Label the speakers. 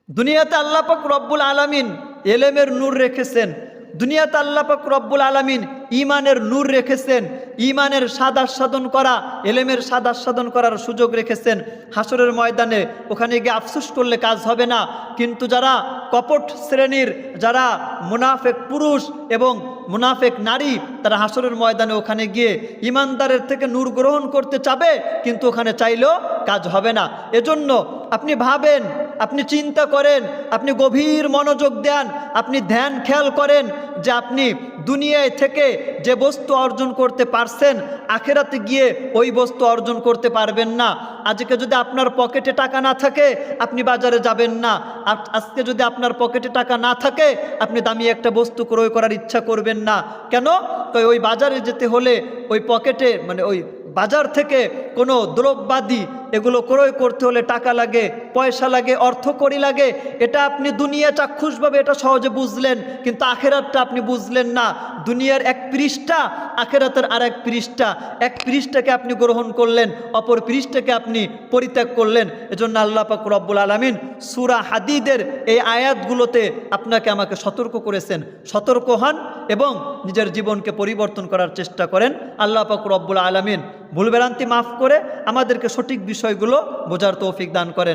Speaker 1: দুনিয়াতে আল্লাহ পাক রব্বুল আলামিন এলেমের নূর রেখেছেন, দুনিয়াতে আল্লাহ পাক রব্বুল আলামিন ঈমানের নূর রেখেছেন, ঈমানের স্বাদ আস্বাদন করা, এলেমের স্বাদ আস্বাদন করার সুযোগ রেখেছেন। হাসরের ময়দানে ওখানে গিয়ে আফসোস করলে কাজ হবে না, কিন্তু যারা কপট শ্রেণীর, যারা মুনাফেক পুরুষ এবং মুনাফেক নারী, তারা হাসরের ময়দানে ওখানে গিয়ে ঈমানদারের থেকে নূর গ্রহণ করতে চাবে, কিন্তু ওখানে চাইলেও কাজ হবে না। এজন্য আপনি ভাবেন, আপনি চিন্তা করেন, আপনি গভীর মনোযোগ দেন, আপনি ধ্যান খেয়াল করেন যে আপনি দুনিয়ায় থেকে যে বস্তু অর্জন করতে পারছেন, আখেরাতে গিয়ে ওই বস্তু অর্জন করতে পারবেন না। আজকে যদি আপনার পকেটে টাকা না থাকে, আপনি বাজারে যাবেন না। আজকে যদি আপনার পকেটে টাকা না থাকে, আপনি দামি একটা বস্তু ক্রয় করার ইচ্ছা করবেন না। কেন? তো ওই বাজারে যেতে হলে ওই পকেটে মানে ওই বাজার থেকে কোনো দ্রব্যাদি এগুলো ক্রয় করতে হলে টাকা লাগে, পয়সা লাগে, অর্থকড়ি লাগে। এটা আপনি দুনিয়া চাক্ষুষভাবে এটা সহজে বুঝলেন, কিন্তু আখেরাতটা আপনি বুঝলেন না। দুনিয়ার এক পৃষ্ঠা, আখেরাতের আর এক পৃষ্ঠা। এক পৃষ্ঠাকে আপনি গ্রহণ করলেন, অপর পৃষ্ঠাকে আপনি পরিত্যাগ করলেন। এজন্য আল্লাহ পাক রব্বুল আলামিন সূরা হাদিদের এই আয়াতগুলোতে আপনাকে আমাকে সতর্ক করেছেন। সতর্ক হন এবং নিজের জীবনকে পরিবর্তন করার চেষ্টা করেন। আল্লাহ পাক রব্বুল আলামিন ভুলভ্রান্তি মাফ করে আমাদেরকে সঠিক বিষয়গুলো বোঝার তৌফিক দান করেন।